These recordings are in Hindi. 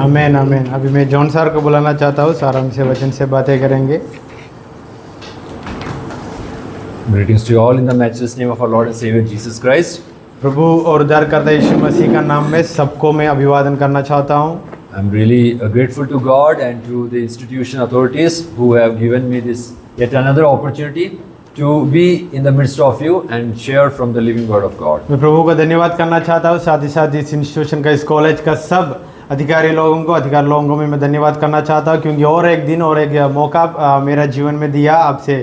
आमेन आमेन। अभी मैं जॉन सर को बुलाना चाहता हूँ, सर हमसे वचन से बातें करेंगे। Greetings to you all in the matchless name of our Lord and Savior Jesus Christ. प्रभु और उद्धारकर्ता यीशु मसीह का नाम में सबको मैं अभिवादन करना चाहता हूँ। I'm really grateful to God and to the institution authorities who have given me this yet another opportunity to be in the midst of you and share from the living word of God. मैं प्रभु का धन्यवाद करना चाहता हूँ, साथ ही साथ इस इंस्टीट्यूशन का, इस कॉलेज का सब अधिकारी लोगों को मैं धन्यवाद करना चाहता हूँ, क्योंकि और एक दिन और एक मौका मेरा जीवन में दिया आपसे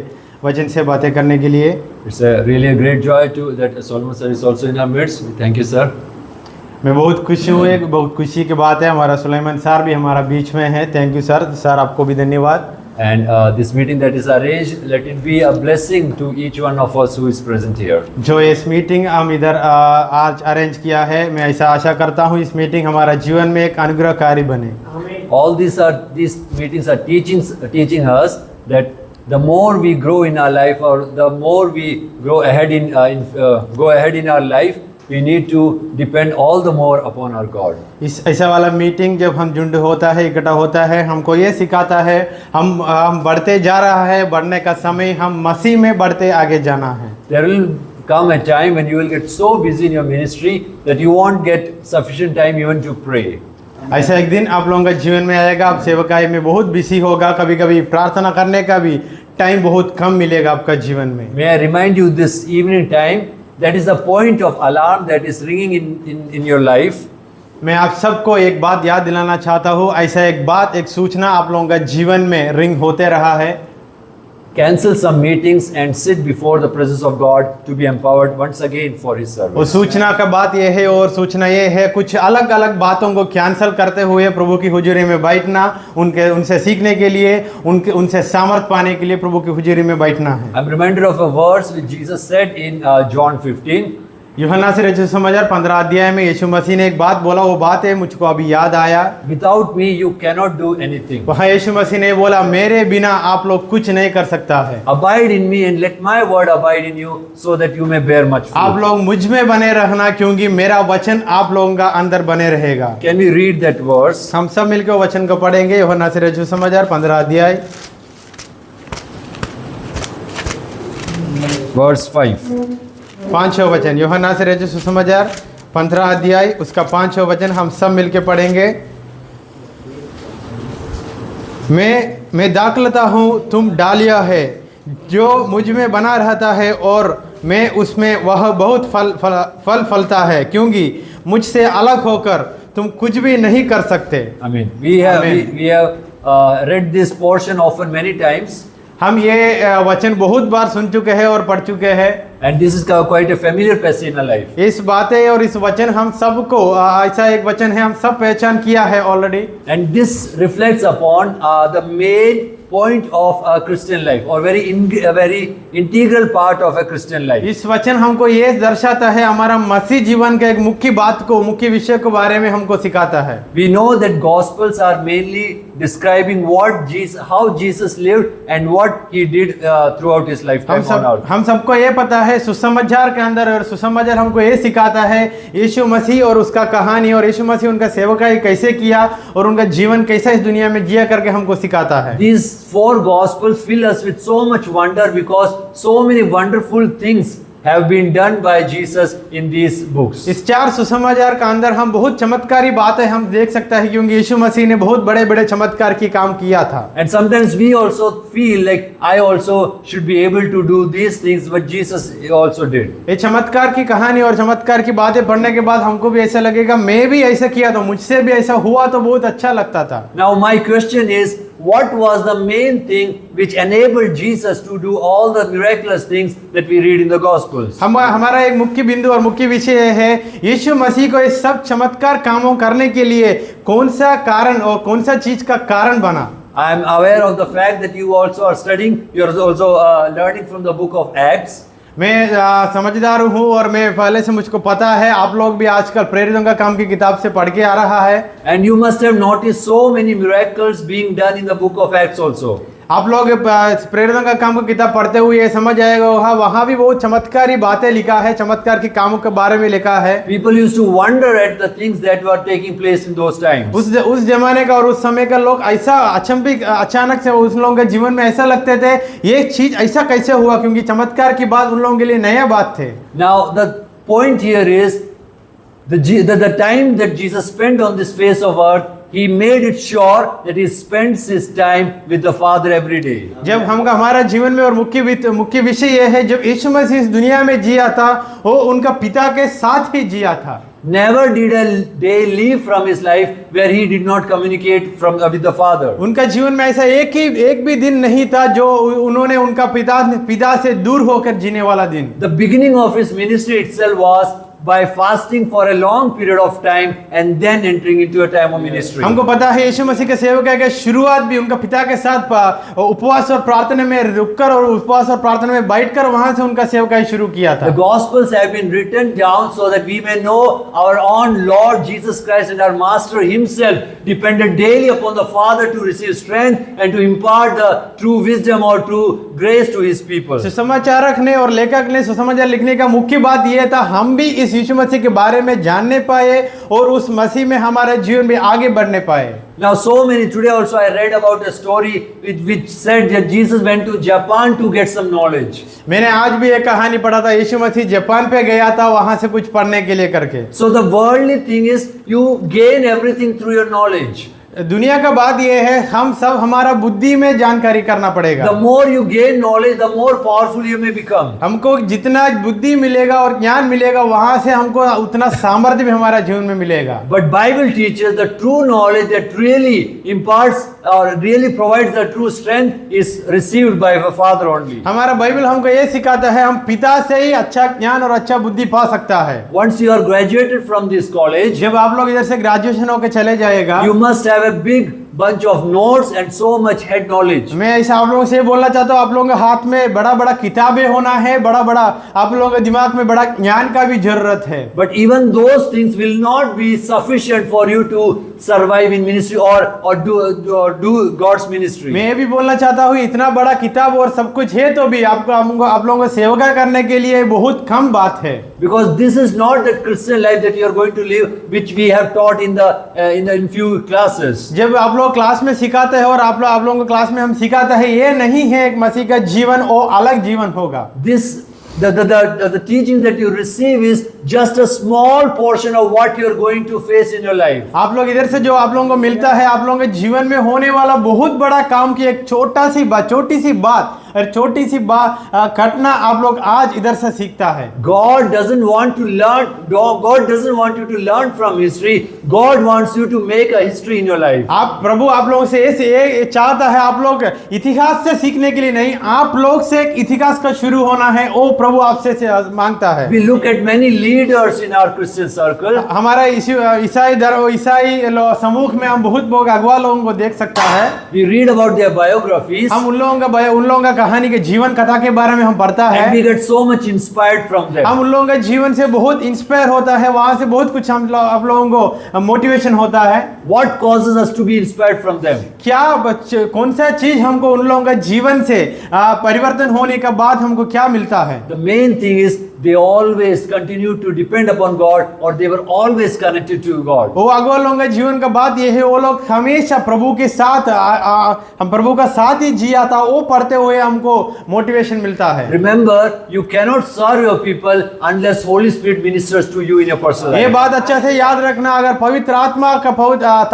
वचन से बातें करने के लिए। It's really a great joy to that Solomon sir is also in our midst. Thank you sir. मैं बहुत खुश हूँ, एक बहुत खुशी की बात है, हमारा सुलेमान सर भी हमारा बीच में है। Thank you sir. सर आपको भी धन्यवाद। And this meeting that is arranged, let it be a blessing to each one of us who is present here. जो इस मीटिंग हम इधर आज अरेंज किया है, मैं ऐसा आशा करता हूँ इस मीटिंग हमारा जीवन में एक अनुग्रहकारी बने। All these meetings are teaching us that the more we grow in our life, or the more we grow ahead in our life, we need to depend all the more upon our God. इस ऐसा वाला मीटिंग जब हम झुंड होता है, इकट्ठा होता है, हमको ये सिखाता है हम बढ़ते जा रहा है, बढ़ने का समय हम मसीह में बढ़ते आगे जाना है। There will come a time when you will get so busy in your ministry that you won't get sufficient time even to pray. ऐसा एक दिन आप लोगों का जीवन में आएगा, आप सेवकाई में बहुत बिजी होगा, कभी कभी प्रार्थना करने का भी टाइम बहुत कम मिलेगा आपका जीवन में। May I remind you this evening time, that is the point of alarm that is ringing in your life. मैं आप सबको एक बात याद दिलाना चाहता हूँ, ऐसा एक सूचना आप लोगों का जीवन में रिंग होते रहा है। Cancel some meetings and sit before the presence of God to be empowered once again for His service. वो सूचना का बात ये है, और सूचना ये है कुछ अलग अलग बातों को कैंसिल करते हुए प्रभु की हुजूरी में बैठना, उनसे सीखने के लिए, उनसे सामर्थ पाने के लिए प्रभु की हुजूरी में बैठना है। I'm reminded of a verse which Jesus said in John 15. यूहन्ना से रचित सुसमाचार 15 अध्याय में यीशु मसीह ने एक बात बोला, वो बात है मुझको अभी याद आया। Without me you cannot do anything. वहाँ यीशु मसीह ने बोला, मेरे बिना आप लोग कुछ नहीं कर सकता है। Abide in me and let my word abide in you, so that you may bear much fruit. आप लोग मुझ में बने रहना, क्योंकि मेरा वचन आप लोगों का अंदर बने रहेगा। Can we read that verse? हम सब मिलकर वचन को पढ़ेंगे। यूहन्ना से रचित सुसमाचार 15 अध्याय Verse 5. 5वां वचन। यूहन्ना से रचित सुसमाचार 15 अध्याय उसका 5वां वचन हम सब मिलके पढ़ेंगे। मैं दाखलता हूँ, तुम डालिया है, जो मुझ में बना रहता है और मैं उसमें, वह बहुत फल फलता है, क्योंकि मुझसे अलग होकर तुम कुछ भी नहीं कर सकते। Amen. We have read this portion often many times. हम ये वचन बहुत बार सुन चुके हैं और पढ़ चुके हैं। And this is quite a familiar passage in our life. इस बातें और इस वचन हम सबको, ऐसा एक वचन है हम सब पहचान किया है already. And this reflects upon the main point of a Christian life, or a very integral part of a Christian life. इस वचन हमको ये दर्शाता है, हमारा मसीह जीवन का एक मुख्य विषय के बारे में हमको सिखाता है। We know that Gospels are mainly describing how Jesus lived and what he did throughout his lifetime on earth. हम सबको ये पता है सुसमाचार के अंदर, और सुसमाचार हमको ये सिखाता है यीशु मसीह और उसका कहानी, और यीशु मसीह उनका सेवकाई कैसे किया और उनका जीवन कैसा इस दुनिया में जिया करके हमको सिखाता है। These 4 Gospels fill us with so much wonder, because so many wonderful things have been done by Jesus in these books. इस 4 सुसमाचार का अंदर हम बहुत चमत्कारी बातें हम देख सकते हैं, क्योंकि यीशु मसीह ने बहुत बड़े चमत्कार की काम किया था। And sometimes we also feel like I also should be able to do these things what Jesus also did. ये चमत्कार की कहानी और चमत्कार की बातें पढ़ने के बाद हमको भी ऐसा लगेगा, मैं भी ऐसा किया तो मुझसे भी ऐसा हुआ तो बहुत अच्छा लगता था। Now my question is, what was the main thing which enabled Jesus to do all the miraculous things that we read in the Gospels? हमारा एक मुख्य बिंदु और मुख्य विषय है यीशु मसीह को इस सब चमत्कार कामों करने के लिए कौन सा कारण और कौन सा चीज का कारण बना। I am aware of the fact that you also are studying, you are also learning from the book of Acts. मैं समझदार हूँ और मैं पहले से मुझको पता है आप लोग भी आजकल प्रेरितों का काम की किताब से पढ़ के आ रहा है। And you must have noticed so many miracles being done in the book of Acts also. आप लोग प्रेरितों का काम की किताब पढ़ते हुए ये समझ आएगा वहाँ भी बहुत चमत्कारी बातें लिखा है, चमत्कार के कामों के बारे में लिखा है। People used to wonder at the things that were taking place in those times. उस जमाने का और उस समय का लोग ऐसा अचानक से उस लोगों के जीवन में ऐसा लगते थे ये चीज ऐसा कैसे हुआ, क्योंकि चमत्कार की बात उन लोगों के लिए नया बात थे। Now the point here is the time that Jesus spent on this face of earth, he made it sure that he spends his time with the Father every day. जब हमारा जीवन में और मुख्य विषय यह है जब यीशु मसीह इस दुनिया में जिया था वो उनका पिता के साथ ही जिया था। Never did a day leave from his life where he did not communicate with the Father. उनका जीवन में ऐसा एक भी दिन नहीं था जो उन्होंने उनका पिता से दूर होकर जीने वाला दिन। The beginning of his ministry itself was by fasting for a long period of time and then entering into a time of ministry. हमको पता है यीशु मसीह के सेवक के शुरुआत भी उनका पिता के साथ उपवास और प्रार्थना में रुककर और उपवास और प्रार्थना में बैठकर वहां से उनका सेवकाई शुरू किया था। The Gospels have been written down so that we may know our own Lord Jesus Christ and our Master Himself depended daily upon the Father to receive strength and to impart the true wisdom or true grace to His people. सुसमाचारक ने और लेखक ने सुसमाचार लिखने का मुख्य बात यह था हम भी इस यीशु मसीह के बारे में जानने पाए और उस मसीह में हमारे जीवन में आगे बढ़ने पाए। Now so many today also I read about a story which said that Jesus went to Japan to get some knowledge. मैंने आज भी एक कहानी पढ़ा था यीशु मसीह जापान पे गया था वहां से कुछ पढ़ने के लिए करके। So the worldly thing is you gain everything through your knowledge. दुनिया का बात यह है हम सब हमारा बुद्धि में जानकारी करना पड़ेगा। The more you gain knowledge, the more powerful you may become. हमको जितना बुद्धि मिलेगा और ज्ञान मिलेगा वहां से हमको उतना सामर्थ्य भी हमारा जीवन में मिलेगा। But Bible teaches the true knowledge that really imparts or really provides the true strength is received by the Father only. हमारा बाइबल हमको ये सिखाता है हम पिता से ही अच्छा ज्ञान और अच्छा बुद्धि पा सकता है। Once you are graduated from this college, जब आप लोग इधर से ग्रेजुएशन होकर चले जाएगा you must have a big bunch of notes and so much head knowledge. मैं ऐसा आप लोगों से बोलना चाहता हूँ आप लोगों के हाथ में बड़ा किताबें होना है, बड़ा आप लोगों के दिमाग में बड़ा ज्ञान का भी जरूरत है। But even those things will not be sufficient for you to survive in ministry or do God's ministry. मैं भी बोलना चाहता हूँ इतना बड़ा किताब और सब कुछ है तो भी आप लोगों को सेवा करने के लिए बहुत कम बात है। Because this is not the Christian life that you are going to live, which we have taught in few classes. जब आप लोग क्लास में सिखाते हैं और आप लोगों को क्लास में हम सिखाते हैं ये नहीं है एक मसीह का जीवन और अलग जीवन होगा। The teaching that you receive is just a small portion of what you are going to face in your life. आप लोग इधर से जो आप लोगों को मिलता है आप लोगों के जीवन में होने वाला बहुत बड़ा काम की एक छोटी सी बात और छोटी सी घटना आप लोग आज इधर से सीखता है। God doesn't want you to learn from history. God wants you to make a history in your life. प्रभु आप लोगों से ऐसे चाहता है आप लोग इतिहास से सीखने के लिए नहीं, आप लोग से एक इतिहास का शुरू होना है वो प्रभु आपसे मांगता है। We look at many leaders in our Christian circle. हमारा ईसाई समूह में हम बहुत अगुआ लोगों को देख सकता है। We read about their biographies. हम उन लोगों का कहानी के जीवन कथा के बारे में हम पढ़ता है। And we get so much inspired from them. हम उन लोगों के जीवन से बहुत इंस्पायर होता है, वहां से बहुत कुछ आप लोगों को मोटिवेशन होता है। What causes us to be inspired from them? कौन सा चीज हमको उन लोगों का जीवन से परिवर्तन होने का बाद हमको क्या मिलता है? The main thing is they always continue to depend upon God, or they were always connected to God. वो अगुआ लोगों का जीवन का बात ये है वो लोग हमेशा प्रभु के साथ हम प्रभु का साथ ही जिया था, वो पढ़ते हुए हमको मोटिवेशन मिलता है। Remember, you cannot serve your people unless Holy Spirit ministers to you in your personal life. ये बात अच्छा से याद रखना, अगर पवित्र आत्मा का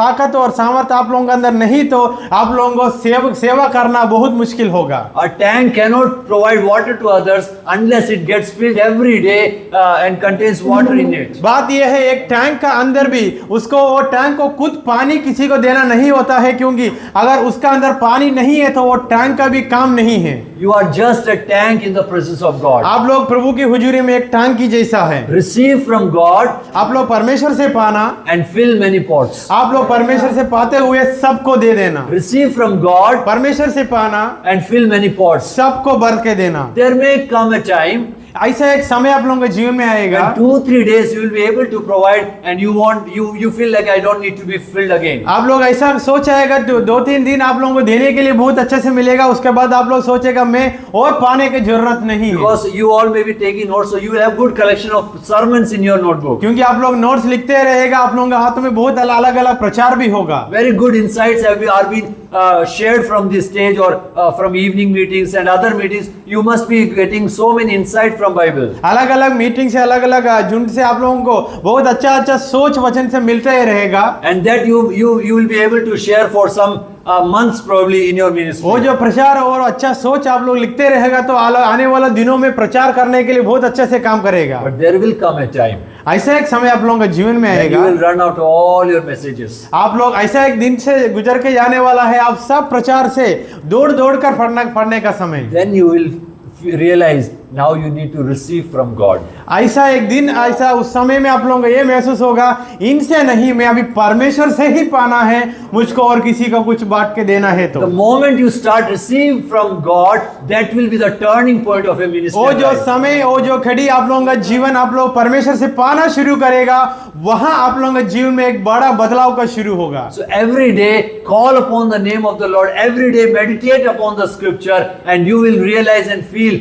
ताकत और सामर्थ्य आप लोगों के अंदर नहीं तो आप लोगों को सेवा करना बहुत मुश्किल होगा। A tank cannot provide water to others unless unless it gets filled every day and contains water in it. बात यह है, एक टैंक का अंदर भी उसको, वो टैंक को खुद पानी किसी को देना नहीं होता है, क्योंकि अगर उसका अंदर पानी नहीं है तो वो टैंक का भी काम नहीं है। You are just a tank in the presence of God. आप लोग प्रभु की हुजूरी में एक टैंक की जैसा है। Receive from God आप लोग परमेश्वर से पाना, and fill many pots. आप लोग परमेश्वर से पाते हुए सबको दे देना। Receive from God परमेश्वर से पाना, and fill many pots. सबको भर के देना। There may come a time ऐसा एक समय आप लोगों के जीवन में आएगा, when 2-3 days you will be able to provide and you feel like I don't need to be filled again. आप लोग ऐसा सोच आएगा, 2-3 दिन आप लोगों को देने के लिए बहुत अच्छे से मिलेगा, उसके बाद आप लोग सोचेगा मैं और पाने की जरूरत नहीं है। Because you all may be taking notes, so you will have good collection of sermons in your notebook. क्योंकि आप लोग नोट्स लिखते रहेगा, आप लोगों के हाथों में बहुत अलग अलग प्रचार भी होगा। Very good insights are being shared from this stage or from evening meetings and other meetings. You must be getting so many insight from Bible. अलग अलग मीटिंग से, अलग अलग झुंड से आप लोगों को बहुत अच्छा अच्छा सोच वचन से मिलता ही रहेगा। And that you will be able to share for some months probably in your ministry. वो जो प्रचार और अच्छा सोच आप लोग लिखते रहेगा तो आने वाले दिनों में प्रचार करने के लिए बहुत अच्छे से काम करेगा। But there will come a time ऐसा एक समय आप लोगों के जीवन में when you आएगा, will run out all your messages. आप लोग ऐसा एक दिन से गुजर के जाने वाला है, आप सब प्रचार से दौड़ दौड़ कर पढ़ने का समय। Then you will realize now you need to receive from God. ऐसा एक दिन, ऐसा उस समय में आप लोगों को ये महसूस होगा, इनसे नहीं, मैं अभी परमेश्वर से ही पाना है, मुझको और किसी को कुछ बांट के देना है। तो The moment you start receive from God, that will be the turning point of a ministry. वो जो life. समय, वो जो घड़ी आप लोगों का जीवन आप लोग परमेश्वर से पाना शुरू करेगा, वहां आप लोगों के जीवन में एक बड़ा बदलाव का शुरू होगा। So every day call upon the name of the Lord. Every day meditate upon the scripture, and you will realize and feel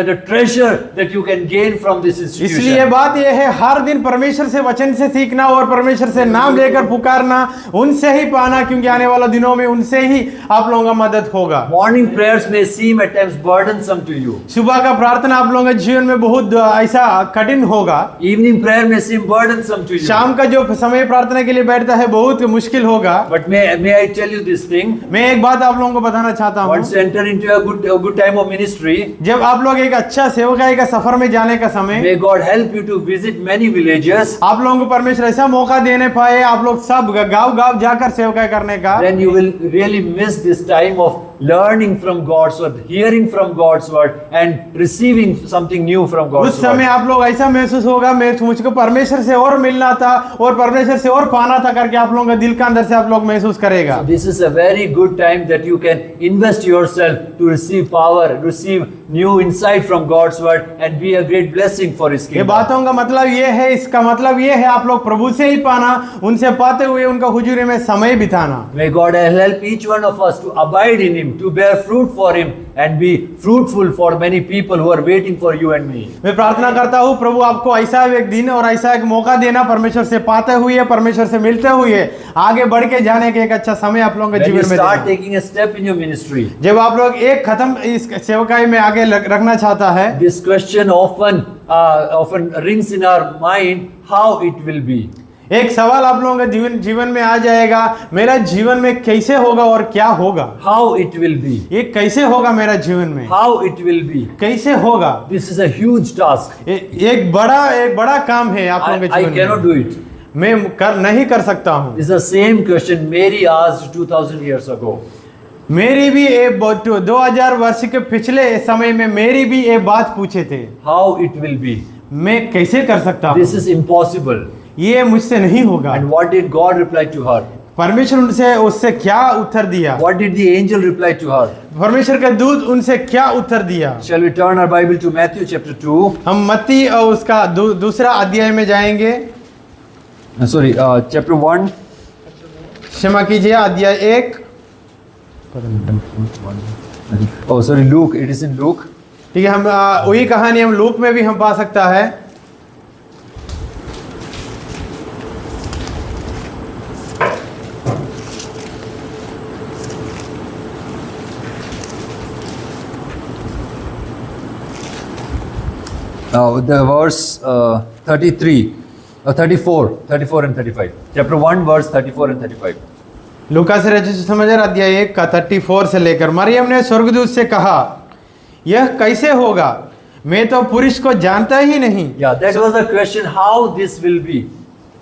the treasure that you can gain from this institution. इसलिए बात यह है, हर दिन परमेश्वर से वचन से सीखना और परमेश्वर से नाम लेकर पुकारना, उनसे ही पाना, क्योंकि आने वाले दिनों में उनसे ही आप लोगों का मदद होगा। Morning prayers may seem at times burdensome to you. सुबह का प्रार्थना आप लोगों के जीवन में बहुत ऐसा कठिन होगा। Evening prayer may seem burdensome to you. शाम का जो समय प्रार्थना के लिए बैठता है बहुत मुश्किल होगा। But may I tell you this thing? मैं एक बात आप लोगों को बताना चाहता हूँ, Once you enter into a good time of ministry, जब आप लोग एक अच्छा सेवकाई का सफर में जाने का समय, may God help you to visit many villages. आप लोगों को परमेश्वर ऐसा मौका देने पाए, आप लोग सब गांव जाकर सेवकाई करने का, Then you will really miss this time of learning from God's word, hearing from God's word, and receiving something new from God's उस समय word. आप लोग ऐसा महसूस होगा, मुझको परमेश्वर से और मिलना था और परमेश्वर से और पाना था करके आप लोगों का दिल का अंदर से आप लोग महसूस करेगा। So this is a very good time that you can invest yourself to receive power, receive new insight from God's word, and be a great blessing for His ये kingdom. बातों का मतलब ये है, इसका मतलब ये है आप लोग प्रभु से ही पाना, उनसे पाते हुए उनका हुजूरी में समय बिताना। May God help each one of us to abide in Him, to bear fruit for Him, and be fruitful for many people who are waiting for you and me. मैं प्रार्थना करता हूँ प्रभु आपको ऐसा एक दिन और ऐसा एक मौका देना, परमेश्वर से पाते हुए, परमेश्वर से मिलते हुए आगे बढ़ के जाने के एक अच्छा समय आप लोगों के When you जीवन में start देना। taking a step in your ministry, जब आप लोग एक खत्म इस सेवकाई में आगे रखना चाहता है, this question often rings in our mind, how it will be. एक सवाल आप लोगों के जीवन में आ जाएगा, मेरा जीवन में कैसे होगा और क्या होगा। How it will be. ये कैसे होगा मेरा जीवन में, How it will be. कैसे होगा। This is a huge task. एक बड़ा काम है आप लोगों के I जीवन cannot में, do it. मैं नहीं कर सकता हूँ। This is the same question Mary asked 2000 years ago. मेरी भी 2000 वर्ष के पिछले समय में मेरी भी ये बात पूछे थे, How it will be. मैं कैसे कर सकता हूँ, This is impossible. ये मुझसे नहीं होगा। And what did God reply to her? परमेश्वर उससे क्या उत्तर दिया, What did the angel reply to her? परमेश्वर का दूत उनसे क्या उत्तर दिया। Shall we turn our Bible to Matthew chapter 2? हम मत्ती और उसका दूसरा अध्याय में जाएंगे। Chapter 1. क्षमा कीजिए, अध्याय 1। Oh, sorry, Luke. It is in Luke. ठीक है, हम वही कहानी हम लूक में भी हम पा सकता है। The verse 34 and 35. Chapter 1, verse 34 and 35. लूका से रचित सुसमाचार अध्याय 1 का 34 से लेकर, मरियम ने स्वर्गदूत से कहा, यह कैसे होगा, मैं तो पुरुष को जानता ही नहीं। Yeah, that was the question, how this will be.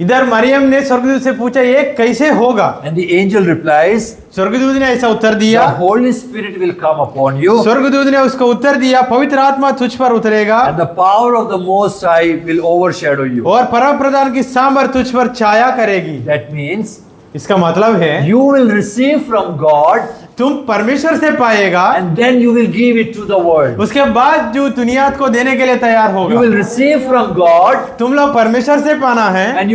इधर मरियम ने स्वर्गदूत से पूछा ये कैसे होगा। And the angel replies, स्वर्गदूत ने ऐसा उत्तर दिया, the Holy Spirit will come upon you, स्वर्गदूत ने उसको उत्तर दिया, पवित्र आत्मा तुझ पर उतरेगा and the power of the Most High will overshadow you. और परम प्रधान की सामर्थ तुझ पर छाया करेगी। That means इसका मतलब है you will receive from God, तुम परमेश्वर से पाएगा and then you will give it to the world. उसके बाद जो दुनिया को देने के लिए तैयार You होगा। will receive from God, तुम लोग परमेश्वर से पाना है, and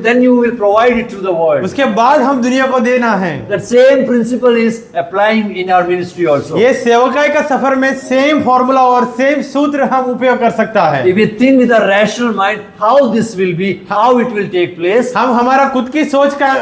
then you will provide it to the world. उसके बाद हम दुनिया को देना है। That same principle is applying in our ministry also. ये सेवकाई का सफर में सेम फॉर्मूला और सेम सूत्र हम उपयोग कर सकता है। If we think with a rational mind how this will be, how it will take place, हम हमारा खुद की सोच का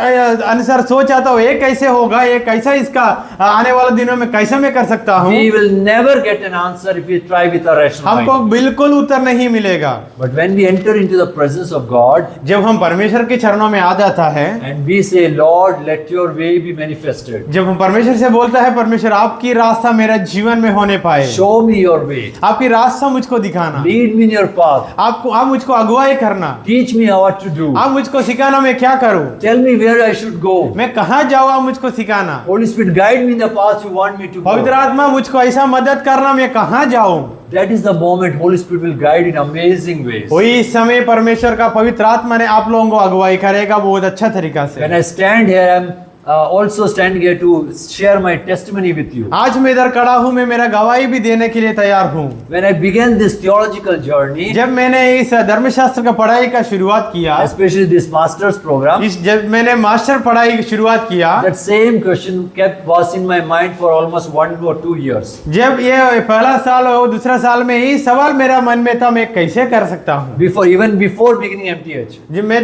अनुसार सोच आता हो ये कैसे होगा, ये कैसा इसका आने वाले दिनों में कैसे मैं कर सकता हूँ, we will never get an answer if we try with a rational हमको mind. बिल्कुल उत्तर नहीं मिलेगा। But when we enter into the presence of God जब हम परमेश्वर के चरणों में आ जाता है, and we say, Lord, let your way be manifested. जब हम परमेश्वर से बोलता है परमेश्वर आपकी रास्ता मेरा जीवन में होने पाए, Show me your way. आपकी रास्ता मुझको दिखाना, Lead me in your path. आप मुझको अगुवाई करना, Teach me what to do. आप मुझको सिखाना मैं क्या करूँ, Tell me where I should go. मैं कहाँ जाऊँ, आप मुझको सिखाना। Holy Spirit, guide me in the path you want me to पवित्र go. आत्मा मुझको ऐसा मदद करना मैं कहाँ जाऊँ। That is the moment Holy Spirit will guide in amazing ways. वही समय परमेश्वर का पवित्र आत्मा ने आप लोगों को अगुवाई करेगा बहुत अच्छा तरीका से। When I stand here, I'm also standing here to share my testimony with you. आज मैं इधर खड़ा हूँ, मैं मेरा गवाही भी देने के लिए तैयार हूँ। When I began this theological journey, जब मैंने इस धर्मशास्त्र का पढ़ाई का शुरुआत किया, especially this master's program, जब मैंने मास्टर पढ़ाई की शुरुआत किया, that same question was in my mind for almost 1 or 2 years. जब ये पहला साल और दूसरा साल में यही सवाल मेरा मन में था मैं कैसे कर सकता हूँ। Even before beginning MTH.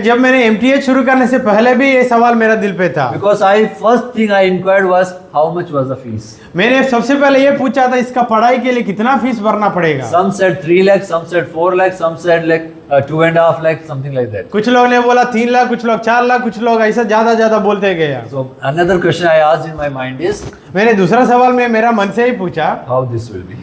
जब मैंने MTH शुरू करने से पहले भी ये सवाल मेरा दिल पे था। Because first thing I inquired was how much was the fees. मैंने सबसे पहले ये पूछा था इसका पढ़ाई के लिए कितना फीस भरना पड़ेगा। Some said 3 lakhs, some said 4 lakhs, some said like 2.5 lakhs, something like that. कुछ लोग ने बोला 3 लाख, कुछ लोग 4 लाख, कुछ लोग ऐसा ज्यादा बोलते गए। So another question I asked in my mind is, मैंने दूसरा सवाल में मेरा मन से ही पूछा how this will be.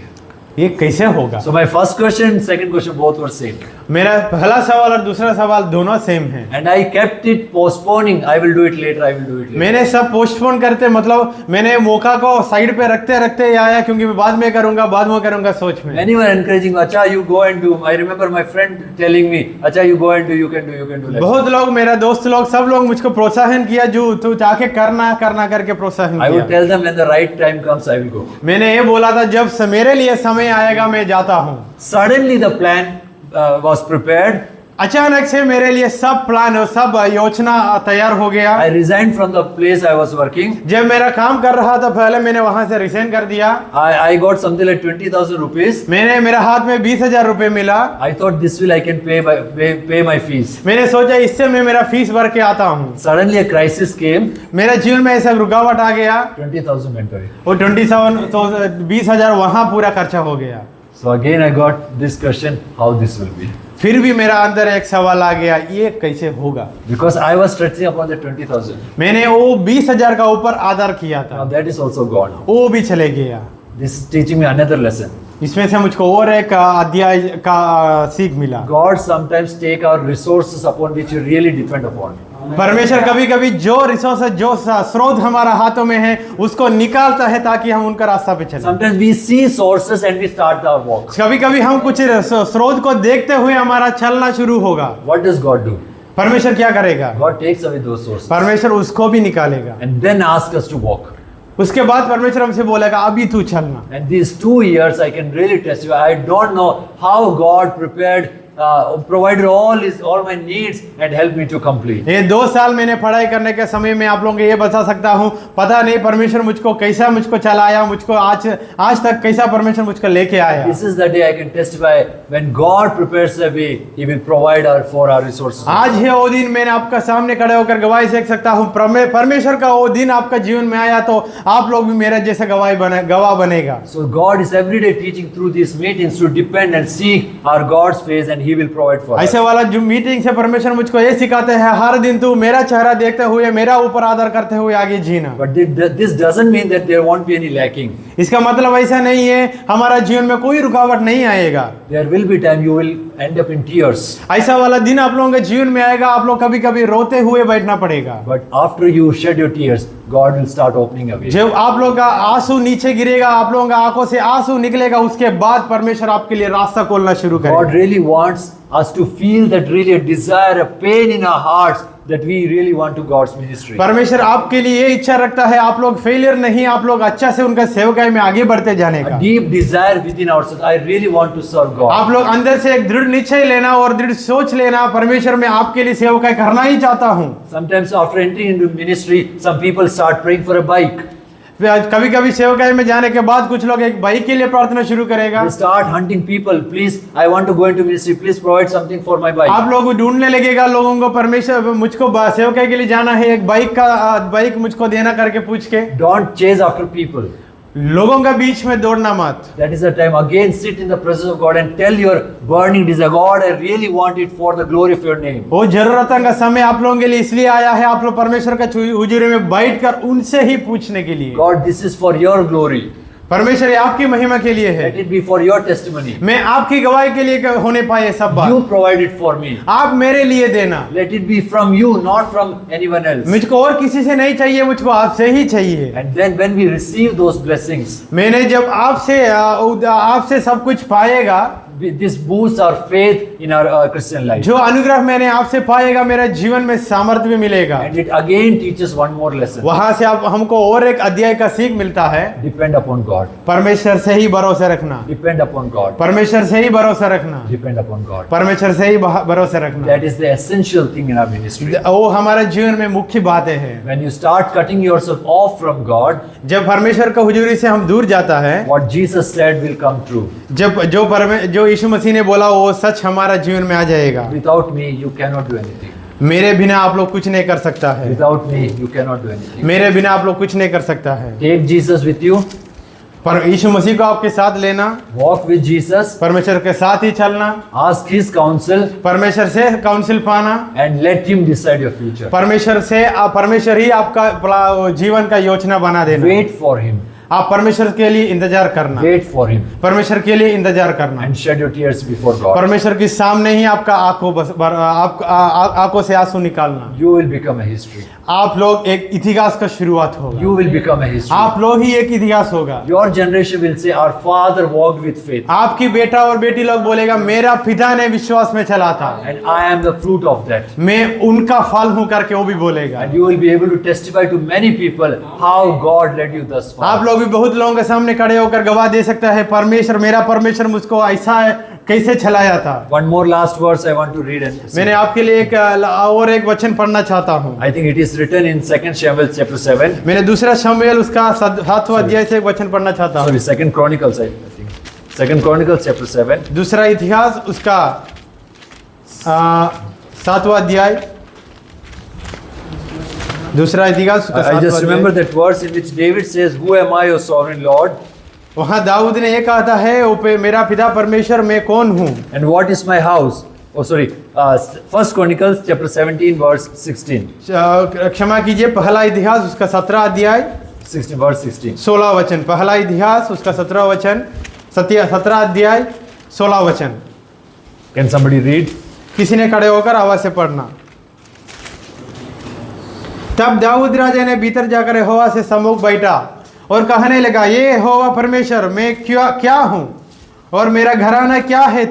ये कैसे होगा। So my first question, second question, both were same. मेरा पहला सवाल और दूसरा सवाल दोनों सेम है। And I kept it postponing. I will do it later. I will do it later. मैंने सब पोस्टपोन करते मतलब मैंने मौका को साइड पे रखते आया क्योंकि मैं बाद में करूंगा सोच में। Many were encouraging, "Acha, you go and do." I remember my friend telling me, "Acha, you go and do. You can do." Like बहुत लोग, मेरा दोस्त लोग, सब लोग मुझको प्रोत्साहन किया जो तू जाके करना करके प्रोत्साहन I would किया। tell them when the right time comes, I will go. मैंने ये बोला था जब मेरे लिए समय आएगा मैं जाता हूँ। Suddenly the plan was prepared. अचानक से मेरे लिए सब प्लान और सब योजना तैयार हो गया। I resigned from the place I was working. जब मेरा काम कर रहा था पहले मैंने वहां से रिजाइन कर दिया। I got something like 20,000 rupees. मेरा हाथ में 20,000 रुपए मिला। I thought this will I can pay my fees. मैंने सोचा इससे मैं मेरा फीस भर के आता हूँ। Suddenly a crisis came. मेरा जीवन में ऐसा रुकावट आ गया। 20,000 went away. वो 27 तो 20,000 वहां पूरा खर्चा हो गया। So again I got this question, how this will be. फिर भी मेरा अंदर एक सवाल आ गया ये कैसे होगा। Because I was stretching upon the 20,000. मैंने वो 20,000 का ऊपर आधार किया Now था, that is also gone. वो भी चले गया। This is teaching me another lesson. इसमें से मुझको और एक अध्याय का सीख मिला। God sometimes take our resources upon which we really depend upon. परमेश्वर कभी कभी जो रिसोर्स जो स्रोत हमारा हाथों में है उसको निकालता है ताकि हम उनका रास्ता पे चलें। Sometimes we see sources and we start our walk. कभी कभी हम कुछ स्रोत को देखते हुए हमारा चलना शुरू होगा। What does God do? परमेश्वर क्या करेगा? God takes away those sources परमेश्वर उसको भी निकालेगा। and then asks us to walk. उसके बाद परमेश्वर हमसे बोलेगा अभी तू चलना। And these 2 years I can really testify. I don't know how God prepared, provided all my needs and helped me to complete. ये 2 साल मैंने पढ़ाई करने के समय में आप लोगों को ये बता सकता हूँ, पता नहीं परमेश्वर मुझको चलाया, मुझको आज तक कैसा परमेश्वर मुझको लेके आया। This is the day I can testify when God prepares a way, He will provide for our resources. आज है वो दिन मैं आपका सामने खड़े होकर गवाही देख सकता हूँ। परमेश्वर का वो दिन आपका जीवन में आया तो आप लोग भी मेरा जैसा गवाह बनेगा। So God is every day teaching through these meetings to depend and seek our God's face and He will provide for us. ऐसे वाला जो मीटिंग से परमेश्वर मुझको ये सिखाते हैं, हर दिन तू मेरा चेहरा देखते हुए, मेरा ऊपर आदर करते हुए आगे जीना। But this doesn't mean that there won't be any lacking. इसका मतलब ऐसा नहीं है हमारा जीवन में कोई रुकावट नहीं आएगा। There will be time you will end up in tears. ऐसा वाला दिन आप लोगों के जीवन में आएगा, आप लोग कभी कभी रोते हुए बैठना पड़ेगा। But after you shed your tears, God will start opening a way. जब आप लोगों का आंसू नीचे गिरेगा, आप लोगों का आंखों से आंसू निकलेगा, उसके बाद परमेश्वर आपके लिए रास्ता खोलना शुरू God करेगा। really wants us to feel that really a desire, a pain in our hearts that we really want to God's ministry. परमेश्वर आपके लिए ये इच्छा रखता है, आप लोग फेलियर नहीं, आप लोग अच्छा से उनका सेवकाई में आगे बढ़ते जाने A का। deep desire within ourselves. I really want to serve God. आप लोग अंदर से एक दृढ़ निश्चय लेना और दृढ़ सोच लेना, परमेश्वर मैं आपके लिए सेवकाई करना ही चाहता हूँ। Sometimes after entering into ministry, some people start praying for a bike. कभी कभी सेवकाई में जाने के बाद कुछ लोग एक बाइक के लिए प्रार्थना शुरू करेगा। They start hunting people. Please, I want to go into ministry. Please provide something for my bike. आप लोग को ढूंढने लगेगा लोगों को, परमेश्वर मुझको सेवकाई के लिए जाना है, एक बाइक मुझको देना करके पूछ के। Don't chase after people. लोगों का बीच में दौड़ना मत। That is the time. Again, sit in the presence of God and tell your burning desire. God, I really want it for the glory of your name. वो जरूरतों का समय आप लोगों के लिए इसलिए आया है, आप लोग परमेश्वर का हुजूरी में बैठकर उनसे ही पूछने के लिए। God, this is for your glory. परमेश्वर ये आपकी महिमा के लिए है, Let it be for your testimony. मैं आपकी गवाही के लिए होने पाए सब बात। You provide it for me. आप मेरे लिए देना। Let it be from you, not from anyone else. मुझको और किसी से नहीं चाहिए, मुझको आपसे ही चाहिए। And then when we receive those blessings, मैंने जब आपसे सब कुछ पाएगा, this boosts our faith in our Christian life. जो अनुग्रह मैंने आपसे पाएगा, मेरा जीवन में सामर्थ्य भी मिलेगा। And it again teaches one more lesson. वहां से आप हमको और एक अध्याय का सीख मिलता है, Depend upon God. परमेश्वर से ही भरोसा रखना। Depend upon God. परमेश्वर से ही भरोसा रखना। Depend upon God. परमेश्वर से ही भरोसा रखना। That is the essential thing in our ministry. वो हमारे जीवन में मुख्य बातें हैं। When you start cutting yourself off from God, जब परमेश्वर का हुजूरी से हम दूर जाता है, what Jesus said will come true. जो यीशु मसीह ने बोला वो सच हमारा जीवन में आ जाएगा। Without me, you cannot do anything. मेरे बिना आप लोग कुछ नहीं कर सकता है। Without me, you cannot do anything. मेरे बिना आप लोग कुछ नहीं कर सकता है। Take Jesus with you. पर यीशु मसीह को आपके साथ लेना, Walk with Jesus. परमेश्वर के साथ ही चलना, Ask His counsel परमेश्वर से काउंसिल पाना, and let Him decide your future. परमेश्वर ही आपका जीवन का योजना बना देना। Wait for Him. आप परमेश्वर के लिए इंतजार करना, Wait for Him. परमेश्वर के लिए इंतजार करना। And shed your tears before God. परमेश्वर के सामने ही आपका आंखों से आंसू निकालना। You will become a history. आप लोग एक इतिहास का शुरुआत होगा। You will become a history. आप लोग ही एक इतिहास होगा। Your generation will say, our father walked with faith. आपकी बेटा और बेटी लोग बोलेगा, मेरा पिता ने विश्वास में चला था, And I am the fruit of that. मैं उनका फल हूं करके वो भी बोलेगा। And you will be able to testify to many people how God led you thus far. आप लोग भी बहुत लोगों के सामने खड़े होकर गवाह दे सकता है, मेरा परमेश्वर मुझको ऐसा है कैसे चलाया था। One more last verse I want to read and see. मैंने आपके लिए एक वचन पढ़ना चाहता हूँ। I think it is written in 2 Samuel chapter 7. मैंने दूसरा शमूएल उसका 7वां अध्याय से एक वचन पढ़ना चाहता हूँ। Sorry, 2 Chronicles I think. 2 Chronicles chapter 7. दूसरा इतिहास उसका 7वां अध्याय, दूसरा इतिहास उसका I 7वां just remember अध्याय। that verse in which David says, "Who am I, O sovereign Lord? वहाँ दाऊद ने ये कहा था है, मेरा पिता परमेश्वर मैं कौन हूँ, And what is my house?" Oh, sorry. 1 Chronicles chapter 17 verse 16. क्षमा कीजिए, पहला इतिहास उसका 17 अध्याय 16 verse 16. 16 वचन। पहला इतिहास उसका 17 वचन, 17 अध्याय 16 वचन। Can somebody read? किसी ने खड़े होकर आवाज से पढ़ना। तब दाऊद राजा ने भीतर जाकर यहोवा से सम्मुख बैठा और कहने लगा, ये यहोवा परमेश्वर, मैं क्या हूँ और मेरा घराना क्या है,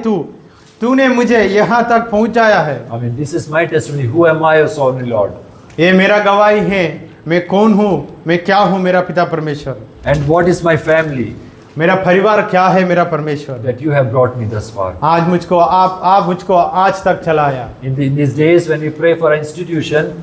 तूने मुझे यहाँ तक पहुँचाया है। I mean, this is my testimony. Who am I, O sovereign Lord? ये मेरा गवाही है, मैं कौन हूँ, मैं क्या हूँ मेरा पिता परमेश्वर। And what is my family? मेरा परिवार क्या है मेरा परमेश्वर, That you have brought me thus far. आज मुझको आप मुझको आज तक चलाया। In these days when we pray for an institution,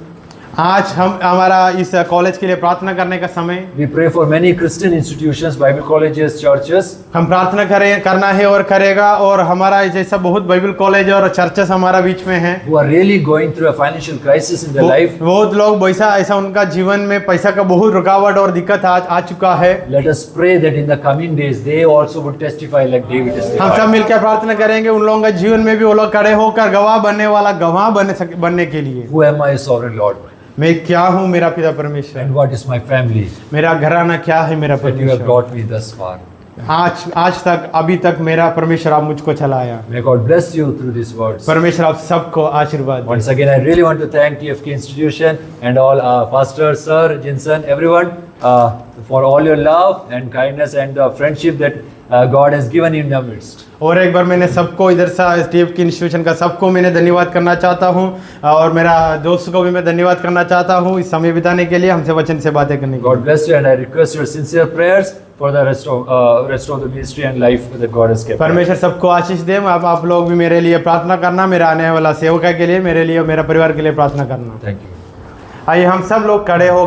आज हम हमारा इस कॉलेज के लिए प्रार्थना करने का समय। We pray for many Christian institutions, Bible colleges, churches हम प्रार्थना करना है और करेगा, और हमारा जैसा बहुत बाइबल कॉलेज और चर्चेस हमारा बीच में हैं, who are really going through a financial crisis in their life. बहुत लोग ऐसा उनका जीवन में पैसा का बहुत रुकावट और दिक्कत आ चुका है। Let us pray that in the coming days they also would testify like David हम सब testified. मिलकर प्रार्थना करेंगे उन लोगों का जीवन में भी वो लोग खड़े होकर गवाह बनने वाला गवाह बनने के लिए। Who am I, sovereign Lord? मैं क्या हूँ मेरा पिता परमेश्वर, And what is my family मेरा घराना क्या है मेरा that you have परमेश्वर। brought me thus far? आज तक अभी तक मेरा परमेश्वर आप मुझको चलाया। May God bless you through these words. परमेश्वर आप सबको आशीर्वाद दे। Once again, I really want to thank TFK Institution and all pastors, sir, Jinsan, everyone, for all your love and kindness and the friendship that God has given in your midst. और एक बार मैंने सबको इधर से एसटीएफ की इंस्टीट्यूशन का सबको मैंने धन्यवाद करना चाहता हूँ, और मेरा दोस्त को भी मैं धन्यवाद करना चाहता हूँ इस समय बिताने के लिए, हमसे वचन से बातें करने के लिए। God bless you, and I request your sincere prayers for the rest of the ministry and life that God has kept. परमेश्वर सबको आशीष दे। आप लोग भी मेरे लिए प्रार्थना करना, मेरा आने वाला सेवका के लिए, मेरे लिए, मेरा परिवार के लिए प्रार्थना करना। Thank you. आइए हम सब लोग खड़े हो